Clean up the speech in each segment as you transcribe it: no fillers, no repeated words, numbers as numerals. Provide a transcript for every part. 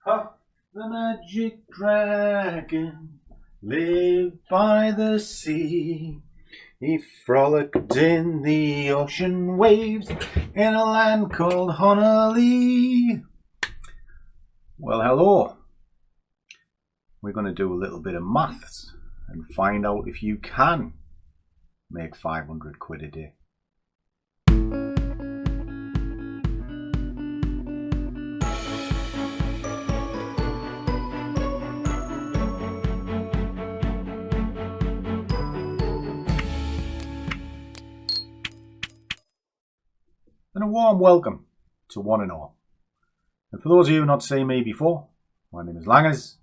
Puff the magic dragon lived by the sea. He frolicked in the ocean waves in a land called Honolulu. Well, hello. We're going to do a little bit of maths and find out if you can make 500 quid a day. And a warm welcome to one and all. And for those of you who have not seen me before, my name is Langers,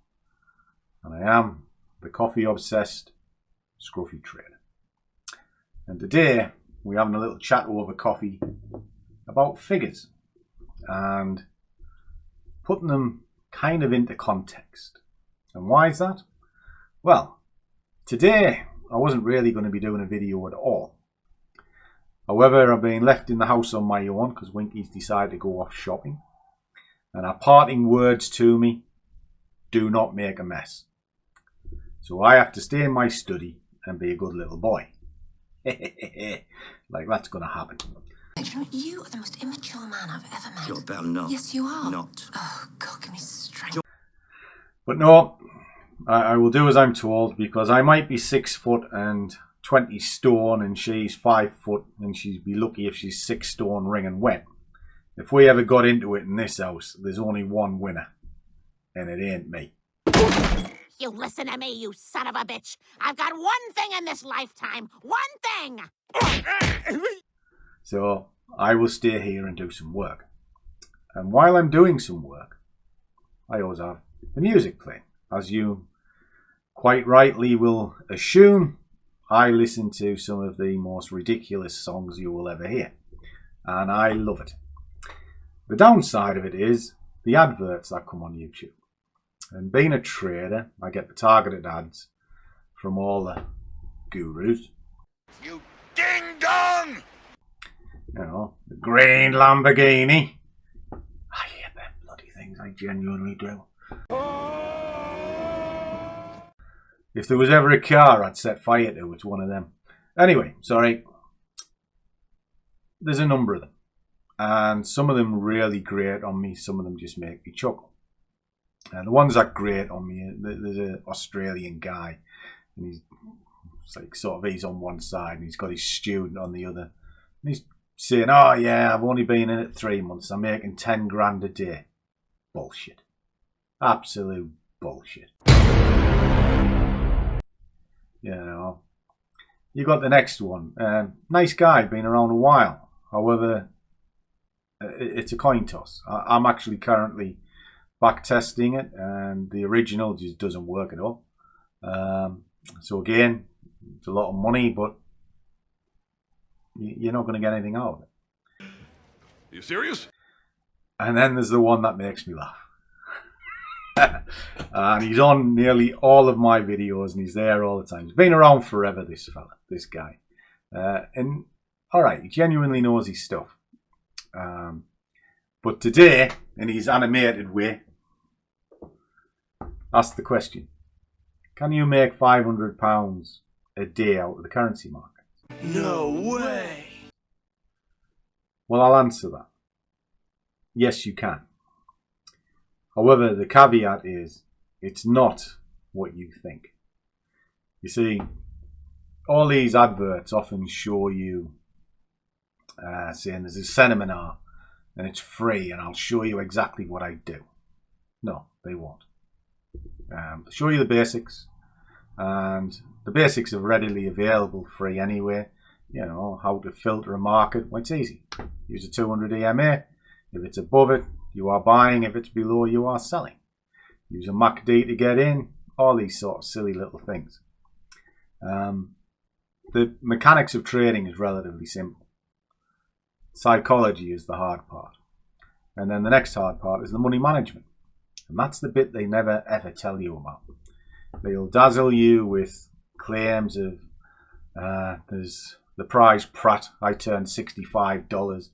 and I am the coffee obsessed Scruffy trader. And today we're having a little chat over coffee about figures and putting them kind of into context. And why is that? Well, today I wasn't really going to be doing a video at all. However, I've been left in the house on my own because Winky's decided to go off shopping. And our parting words to me, do not make a mess. So I have to stay in my study and be a good little boy. Like that's going to happen. You are the most immature man I've ever met. You're about not. Yes, you are. Not. Oh, God, give me strength. But no, I will do as I'm told, because I might be 6 foot and 20 stone and she's 5 foot, and she'd be lucky if she's 6 stone ring and wet. If we ever got into it in this house, there's only one winner, and it ain't me. You listen to me, you son of a bitch. I've got one thing in this lifetime. One thing! So I will stay here and do some work. And while I'm doing some work, I always have the music playing. As you quite rightly will assume, I listen to some of the most ridiculous songs you will ever hear. And I love it. The downside of it is the adverts that come on YouTube. And being a trader, I get the targeted ads from all the gurus. You ding dong! You know, the green Lamborghini. I hate them bloody things, I genuinely do. If there was ever a car I'd set fire to, it's one of them. Anyway, sorry. There's a number of them. And some of them really grate on me, some of them just make me chuckle. And the ones that grate on me, there's an Australian guy, and he's like he's on one side and he's got his student on the other. And he's saying, oh yeah, I've only been in it 3 months, I'm making 10 grand a day. Bullshit. Absolute bullshit. You know, you got the next one. Nice guy, been around a while. However, it's a coin toss. I'm actually currently back testing it, and the original just doesn't work at all. So again, it's a lot of money, but you're not going to get anything out of it. Are you serious? And then there's the one that makes me laugh. And he's on nearly all of my videos, and he's there all the time. He's been around forever, this fella, this guy. And alright, he genuinely knows his stuff. But today, in his animated way, ask the question: can you make £500 a day out of the currency market? No way! Well, I'll answer that. Yes, you can. However, the caveat is, it's not what you think. You see, all these adverts often show you saying there's a seminar and it's free and I'll show you exactly what I do. No, they won't. They'll show you the basics, and the basics are readily available free anyway. You know, how to filter a market. Well, it's easy. Use a 200 EMA. If it's above it, you are buying. If it's below, you are selling. Use a MACD to get in. All these sort of silly little things. The mechanics of trading is relatively simple. Psychology is the hard part. And then the next hard part is the money management. And that's the bit they never ever tell you about. They'll dazzle you with claims of there's the prize Pratt. I turned $65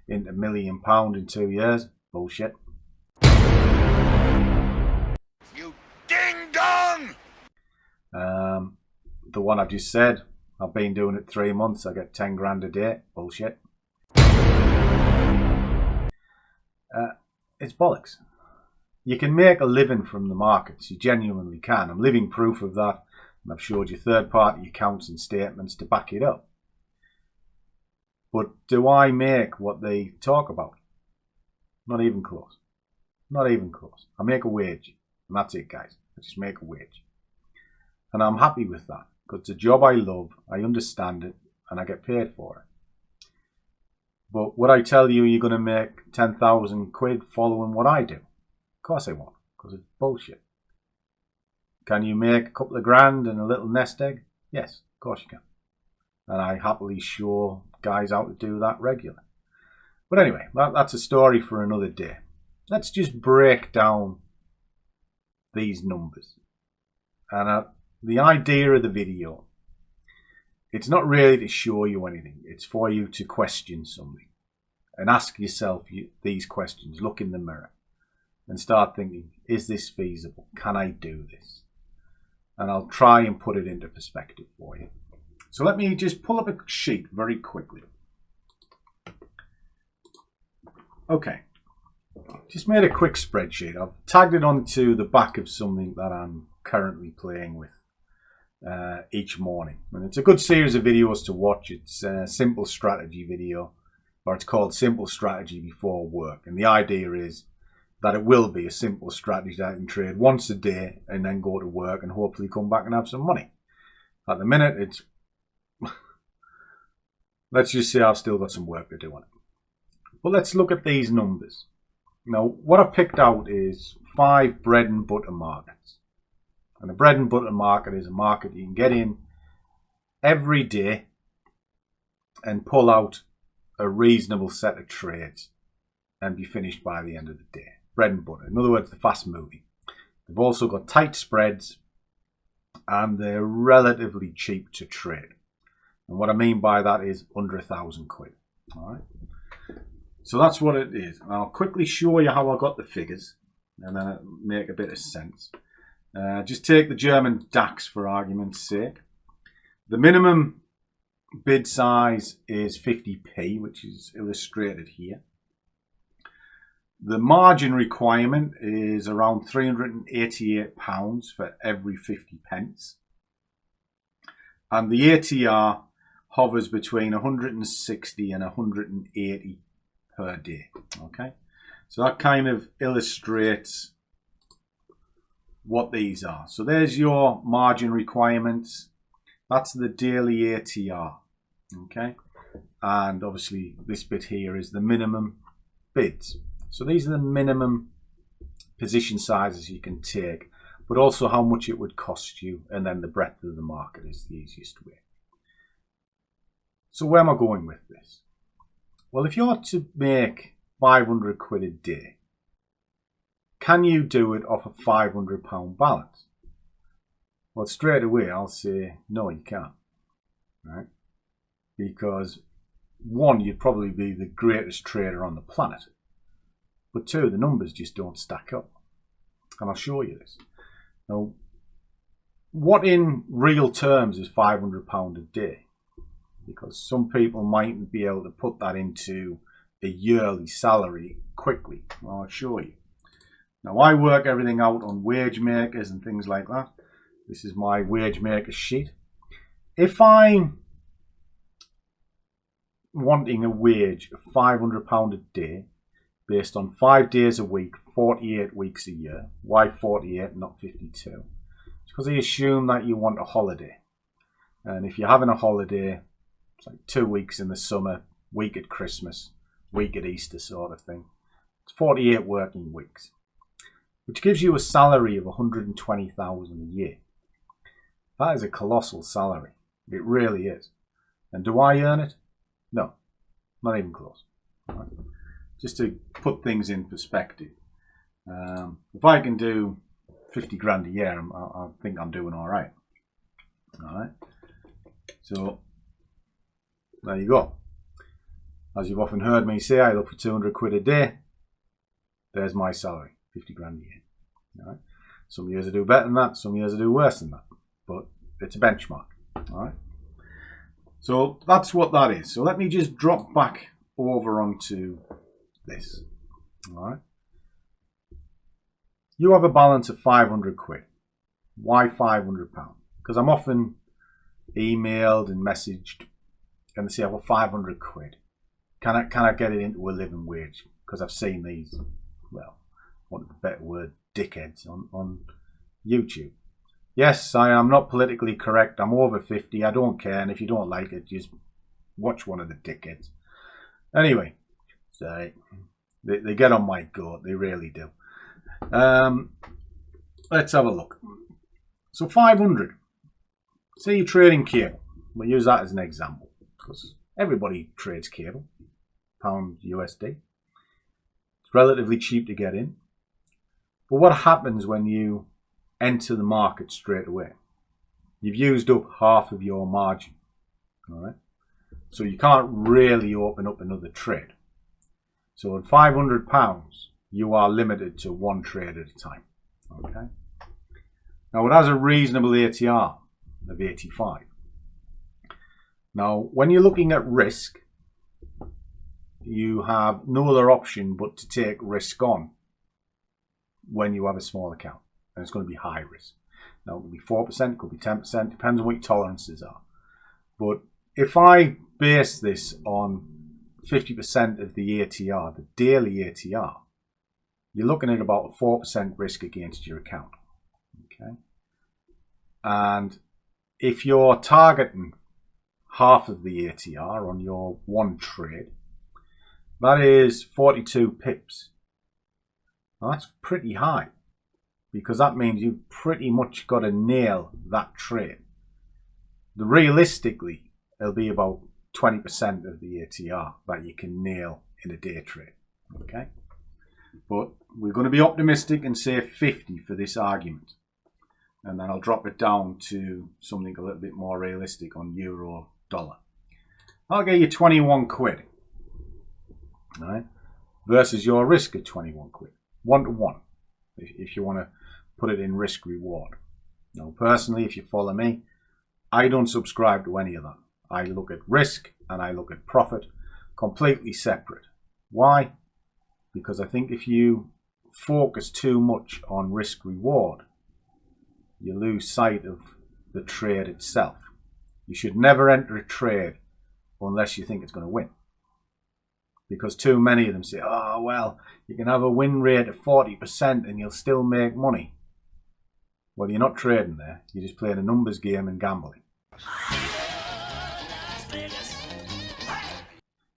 into £1 million in 2 years. Bullshit. the one I've just said. I've been doing it 3 months. I get 10 grand a day. Bullshit. It's bollocks. You can make a living from the markets. You genuinely can. I'm living proof of that. And I've showed you third-party accounts and statements to back it up. But do I make what they talk about? Not even close. Not even close. I make a wage. And that's it, guys. I just make a wage. And I'm happy with that. Because it's a job I love. I understand it. And I get paid for it. But would I tell you you're going to make 10,000 quid following what I do? Of course I won't. Because it's bullshit. Can you make a couple of grand and a little nest egg? Yes, of course you can. And I happily show guys how to do that regularly. But anyway, that's a story for another day. Let's just break down these numbers. And the idea of the video, it's not really to show you anything. It's for you to question something. And ask yourself these questions. Look in the mirror. And start thinking, is this feasible? Can I do this? And I'll try and put it into perspective for you. So let me just pull up a sheet very quickly. Okay. Just made a quick spreadsheet. I've tagged it onto the back of something that I'm currently playing with each morning. And it's a good series of videos to watch. It's a simple strategy video. Or it's called Simple Strategy Before Work. And the idea is that it will be a simple strategy that I can trade once a day and then go to work and hopefully come back and have some money. At the minute, it's... let's just say I've still got some work to do on it. But let's look at these numbers. Now, what I've picked out is 5 bread and butter markets. And a bread and butter market is a market you can get in every day and pull out a reasonable set of trades and be finished by the end of the day. Bread and butter. In other words, the fast moving. They've also got tight spreads and they're relatively cheap to trade. And what I mean by that is under 1,000 quid. All right. So that's what it is. And I'll quickly show you how I got the figures and then it'll make a bit of sense. Just take the German DAX for argument's sake. The minimum bid size is 50p, which is illustrated here. The margin requirement is around £388 for every 50 pence. And the ATR hovers between 160 and 180 per day. Okay, so that kind of illustrates what these are. So there's your margin requirements. That's the daily ATR. Okay, and obviously this bit here is the minimum bids. So these are the minimum position sizes you can take, but also how much it would cost you, and then the breadth of the market is the easiest way. So where am I going with this? Well, if you're to make 500 quid a day, can you do it off a £500 balance? Well, straight away I'll say no, you can't. Right? Because one, you'd probably be the greatest trader on the planet. But two, the numbers just don't stack up. And I'll show you this. Now, what in real terms is £500 a day? Because some people mightn't be able to put that into a yearly salary quickly. Well, I'll show you. Now, I work everything out on wage makers and things like that. This is my wage maker sheet. If I'm wanting a wage of £500 a day, based on 5 days a week, 48 weeks a year. Why 48, not 52? It's because I assume that you want a holiday. And if you're having a holiday, it's like 2 weeks in the summer, week at Christmas, week at Easter sort of thing. It's 48 working weeks, which gives you a salary of 120,000 a year. That is a colossal salary. It really is. And do I earn it? No, not even close. Right. Just to put things in perspective, if I can do 50 grand a year, I think I'm doing all right. All right. So there you go. As you've often heard me say, I look for 200 quid a day. There's my salary, 50 grand a year. All right. Some years I do better than that. Some years I do worse than that. But it's a benchmark. All right. So that's what that is. So let me just drop back over onto this. All right. You have a balance of 500 quid. Why £500? Because I'm often emailed and messaged and they say, "I've got 500 quid. Can I get it into a living wage?" Because I've seen these, well, want a better word, dickheads on YouTube. Yes, I am not politically correct. I'm over 50. I don't care. And if you don't like it, just watch one of the dickheads. Anyway, so they get on my goat. They really do. Let's have a look. So 500. Say you're trading cable. We'll use that as an example because everybody trades cable. Pound USD. It's relatively cheap to get in. But what happens when you enter the market straight away? You've used up half of your margin. All right. So you can't really open up another trade. So at £500, you are limited to one trade at a time. Okay. Now it has a reasonable ATR of 85. Now when you're looking at risk, you have no other option but to take risk on when you have a small account. And it's going to be high risk. Now it could be 4%, it could be 10%, depends on what your tolerances are. But if I base this on 50% of the ATR, the daily ATR, you're looking at about a 4% risk against your account. Okay. And if you're targeting half of the ATR on your one trade, that is 42 pips. Now that's pretty high because that means you've pretty much got to nail that trade. Realistically, it'll be about 20% of the ATR that you can nail in a day trade. Okay, but we're going to be optimistic and say 50 for this argument, and then I'll drop it down to something a little bit more realistic on euro dollar. I'll get you 21 quid, right, versus your risk of 21 quid, 1 to 1, if you want to put it in risk reward. Now personally, if you follow me, I don't subscribe to any of that. I look at risk and I look at profit completely separate. Why? Because I think if you focus too much on risk reward, you lose sight of the trade itself. You should never enter a trade unless you think it's going to win. Because too many of them say, "Oh, well, you can have a win rate of 40% and you'll still make money." Well, you're not trading there. You're just playing a numbers game and gambling.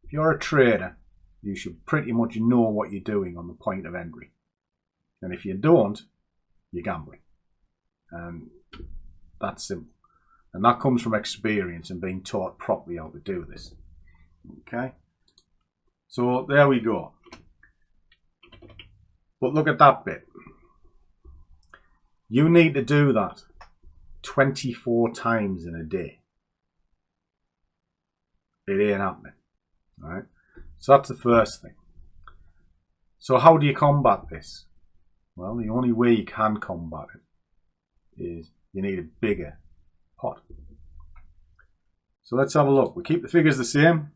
If you're a trader, you should pretty much know what you're doing on the point of entry. And if you don't, you're gambling. And that's simple. And that comes from experience and being taught properly how to do this. Okay? So there we go. But look at that bit. You need to do that 24 times in a day. It ain't happening. Right? So that's the first thing. So how do you combat this? Well, the only way you can combat it is you need a bigger pot. So let's have a look. We keep the figures the same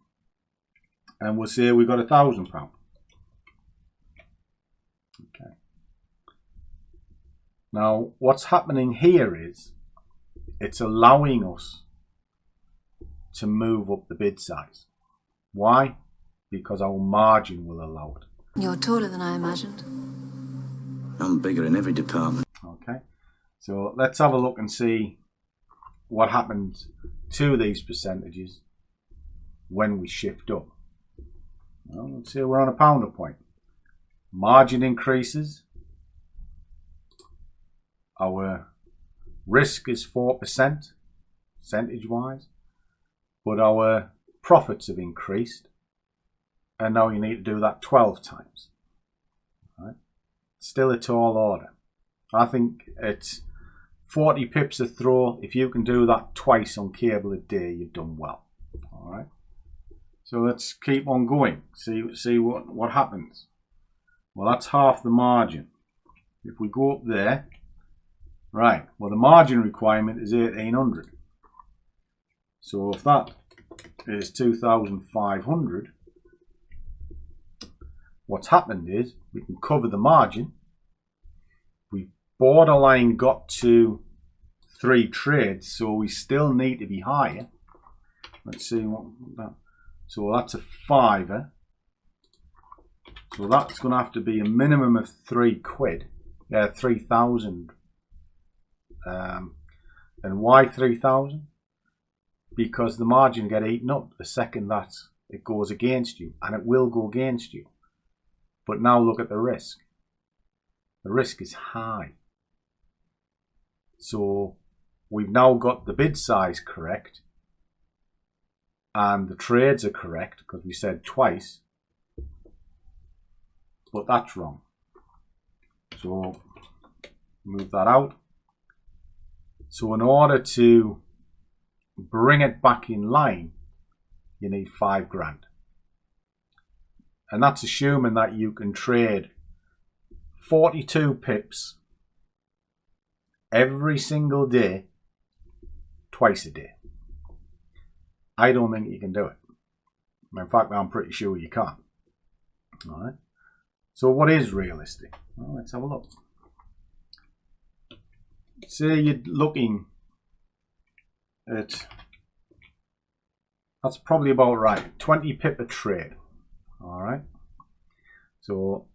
and we'll say we've got £1,000. Okay. Now what's happening here is it's allowing us to move up the bid size. Why? Because our margin will allow it. You're taller than I imagined. I'm bigger in every department. Okay, so let's have a look and see what happens to these percentages when we shift up. Well, let's say we're on a pounder point. Margin increases. Our risk is 4% percentage wise, but our profits have increased, and now you need to do that 12 times. Right? Still a tall order. I think it's 40 pips a throw. If you can do that twice on cable a day, you've done well. All right. So let's keep on going. See what happens. Well, that's half the margin. If we go up there, right. Well, the margin requirement is 1800. So if that is 2,500, what's happened is we can cover the margin. We've borderline got to 3 trades, so we still need to be higher. Let's see what that. So that's a fiver. So that's going to have to be a minimum of 3 quid. Yeah, 3,000. And why 3,000? Because the margin get eaten up the second that it goes against you, and it will go against you. But now look at the risk. The risk is high. So we've now got the bid size correct, and the trades are correct because we said twice, but that's wrong. So move that out. So in order to bring it back in line, you need 5 grand. And that's assuming that you can trade 42 pips every single day, twice a day. I don't think you can do it. In fact, I'm pretty sure you can't. All right. So what is realistic? Well, let's have a look. Say you're looking at, that's probably about right, 20 pip a trade. All right. So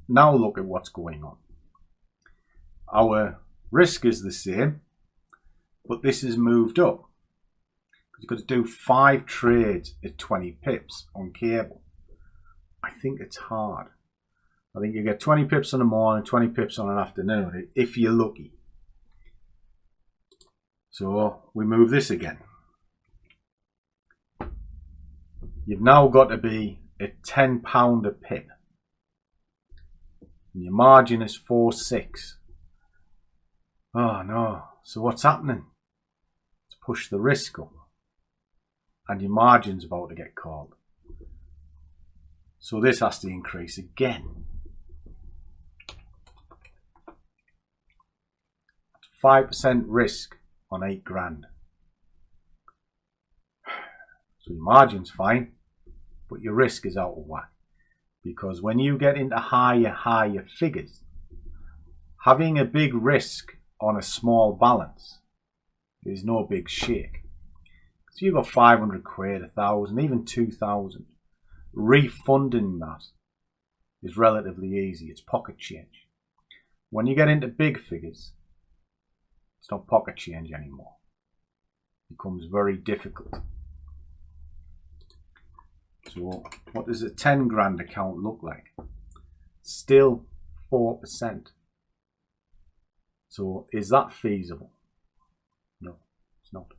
now look at what's going on. Our risk is the same, but this has moved up. You've got to do 5 trades at 20 pips on cable. I think it's hard. I think you get 20 pips in the morning, 20 pips on an afternoon, if you're lucky. So we move this again. You've now got to be at £10 a pip. And your margin is 4.6. Oh no. So what's happening? Let's push the risk up. And your margin's about to get called. So this has to increase again. 5% risk on 8 grand. So your margin's fine, but your risk is out of whack. Because when you get into higher figures, having a big risk on a small balance is no big shake. So you've got 500 quid, 1,000, even 2,000. Refunding that is relatively easy. It's pocket change. When you get into big figures, it's not pocket change anymore. It becomes very difficult. So what does a 10 grand account look like? Still 4%. So is that feasible? No, it's not.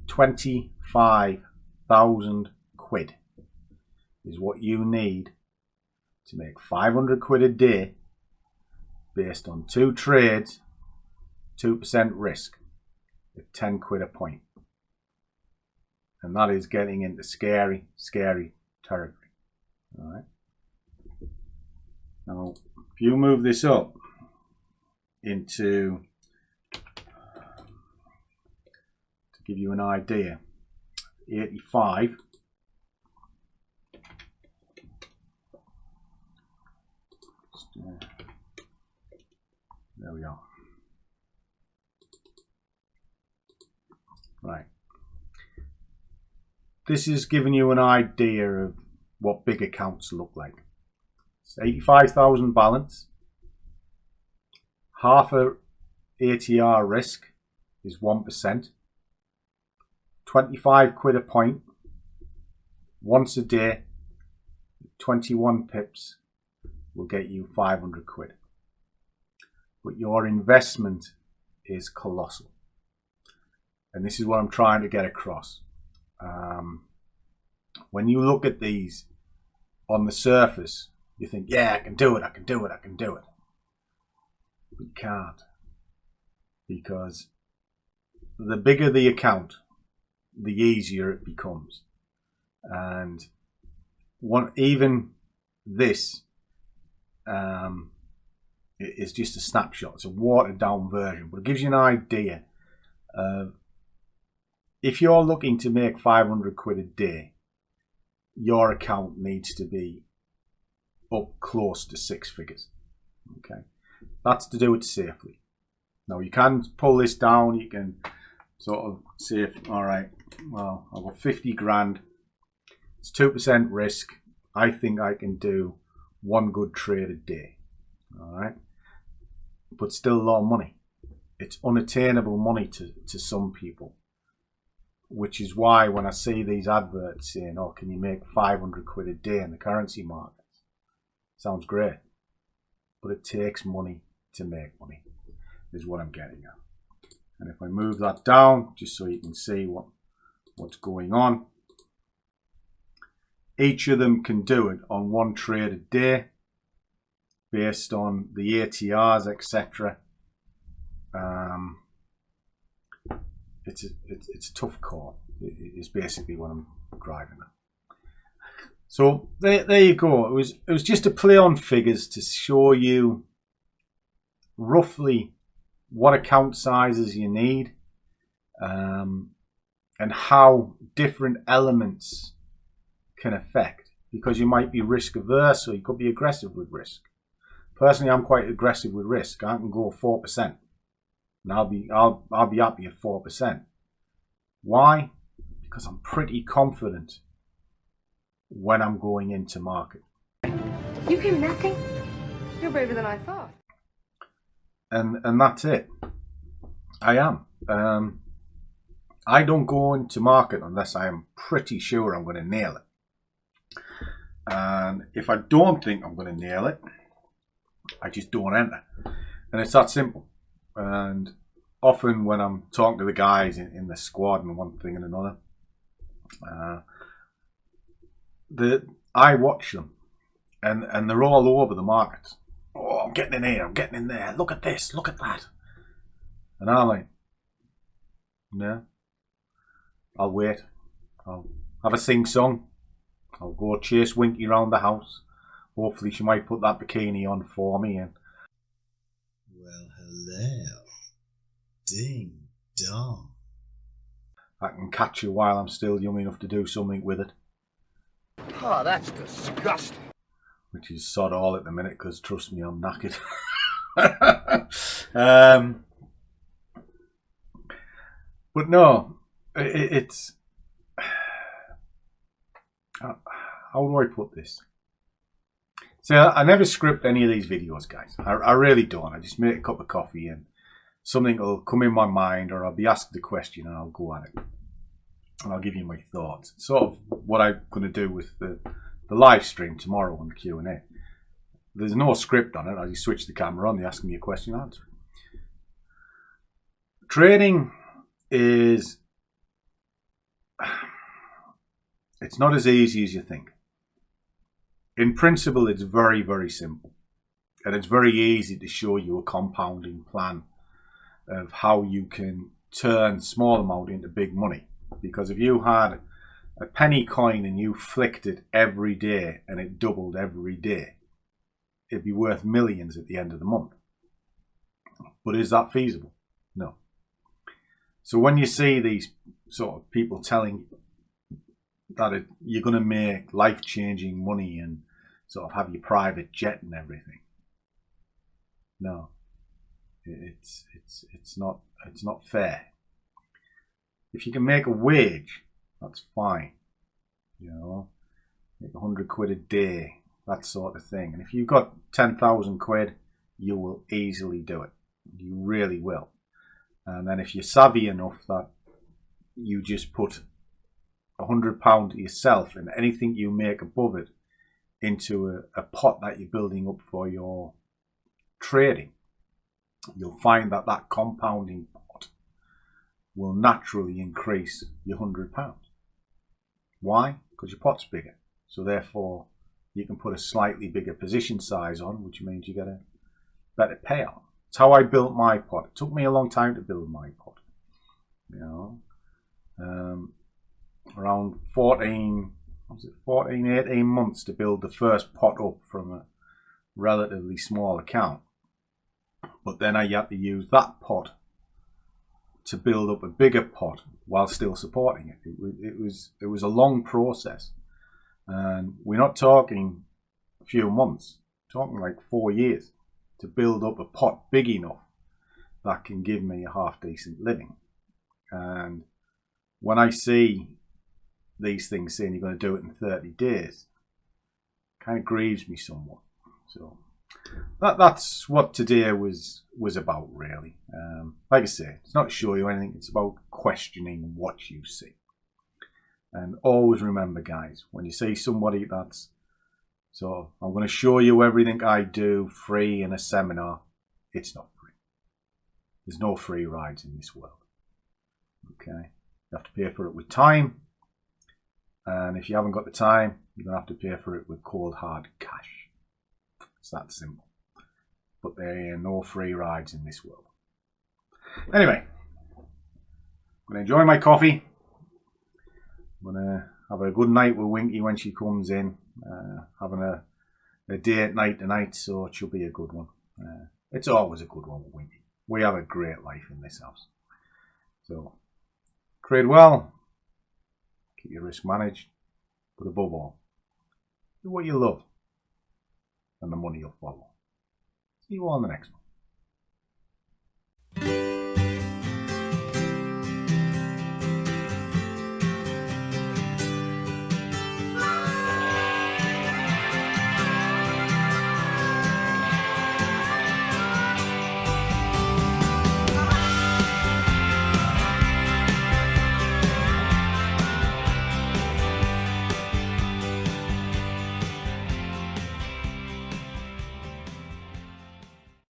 £25,000 is what you need to make 500 quid a day based on 2 trades, 2% risk at 10 quid a point. And that is getting into scary territory. All right. Now, if you move this up into, to give you an idea, 85. There we are. Right. This is giving you an idea of what big accounts look like. It's 85,000 balance. Half a ATR risk is 1%. 25 quid a point. Once a day, 21 pips will get you 500 quid. But your investment is colossal. And this is what I'm trying to get across. When you look at these on the surface, you think, yeah, I can do it, I can do it, I can do it. But you can't. Because the bigger the account, the easier it becomes. And even this, is just a snapshot. It's a watered down version, but it gives you an idea of if you're looking to make 500 quid a day, your account needs to be up close to 6 figures. Okay, that's to do it safely. Now you can pull this down. You can sort of say, all right, well, I've got 50 grand. It's 2% risk. I think I can do one good trade a day. All right, but still a lot of money. It's unattainable money to some people, which is why when I see these adverts saying, oh, can you make 500 quid a day in the currency markets? Sounds great, but it takes money to make money, is what I'm getting at. And if I move that down, just so you can see what's going on, each of them can do it on one trade a day based on the ATRs, etc. It's a tough call, is basically what I'm driving at. So there you go. It was just a play on figures to show you roughly what account sizes you need, and how different elements can affect, because you might be risk averse or you could be aggressive with risk. Personally, I'm quite aggressive with risk. I can go 4%, and I'll be happy at 4%. Why? Because I'm pretty confident when I'm going into market. You came nothing? You're braver than I thought. And that's it. I am. I don't go into market unless I am pretty sure I'm going to nail it. And if I don't think I'm going to nail it, I just don't enter. And it's that simple. And often when I'm talking to the guys in the squad and one thing and another, I watch them, and they're all over the market. Oh, I'm getting in here, I'm getting in there. Look at this, look at that. And I'm like, no, I'll wait. I'll have a sing-song. I'll go chase Winky around the house. Hopefully she might put that bikini on for me. And well, hello. Ding dong. I can catch you while I'm still young enough to do something with it. Oh, that's disgusting. Which is sod all at the minute, because trust me, I'm knackered. But no, it's... How do I put this? See, I never script any of these videos, guys. I really don't. I just make a cup of coffee and something will come in my mind, or I'll be asked the question and I'll go at it. And I'll give you my thoughts. It's sort of what I'm going to do with the live stream tomorrow on the Q&A. There's no script on it. I just switch the camera on, they ask me a question, I answer. Trading is... It's not as easy as you think. In principle, it's very, very simple. And it's very easy to show you a compounding plan of how you can turn small amount into big money. Because if you had a penny coin and you flicked it every day and it doubled every day, it'd be worth millions at the end of the month. But is that feasible? No. So when you see these sort of people telling you that you're going to make life-changing money and sort of have your private jet and everything, no, it's not fair. If you can make a wage, that's fine. You know, make 100 quid a day, that sort of thing. And if you've got 10,000 quid, you will easily do it. You really will. And then if you're savvy enough that you just put £100 yourself and anything you make above it into a pot that you're building up for your trading, you'll find that that compounding pot will naturally increase your £100. Why? Because your pot's bigger. So therefore you can put a slightly bigger position size on, which means you get a better payout. It's how I built my pot. It took me a long time to build my pot. You know, around 18 months to build the first pot up from a relatively small account. But then I had to use that pot to build up a bigger pot while still supporting it. It was a long process, and we're not talking a few months, we're talking like 4 years to build up a pot big enough that can give me a half decent living. And when I see these things saying you're going to do it in 30 days, it kind of grieves me somewhat. So that's what today was about, really. Like I say, it's not to show you anything, it's about questioning what you see. And always remember, guys, when you see somebody that's, so I'm going to show you everything I do free in a seminar, it's not free. There's no free rides in this world. Okay, you have to pay for it with time, and if you haven't got the time, you're going to have to pay for it with cold hard cash. It's that simple. But there are no free rides in this world. Anyway, I'm going to enjoy my coffee. I'm going to have a good night with Winky when she comes in. Having a date night tonight, so it should be a good one. It's always a good one with Winky. We have a great life in this house. So, trade well, keep your risk managed, but above all, do what you love, and the money will follow. See you all in the next one.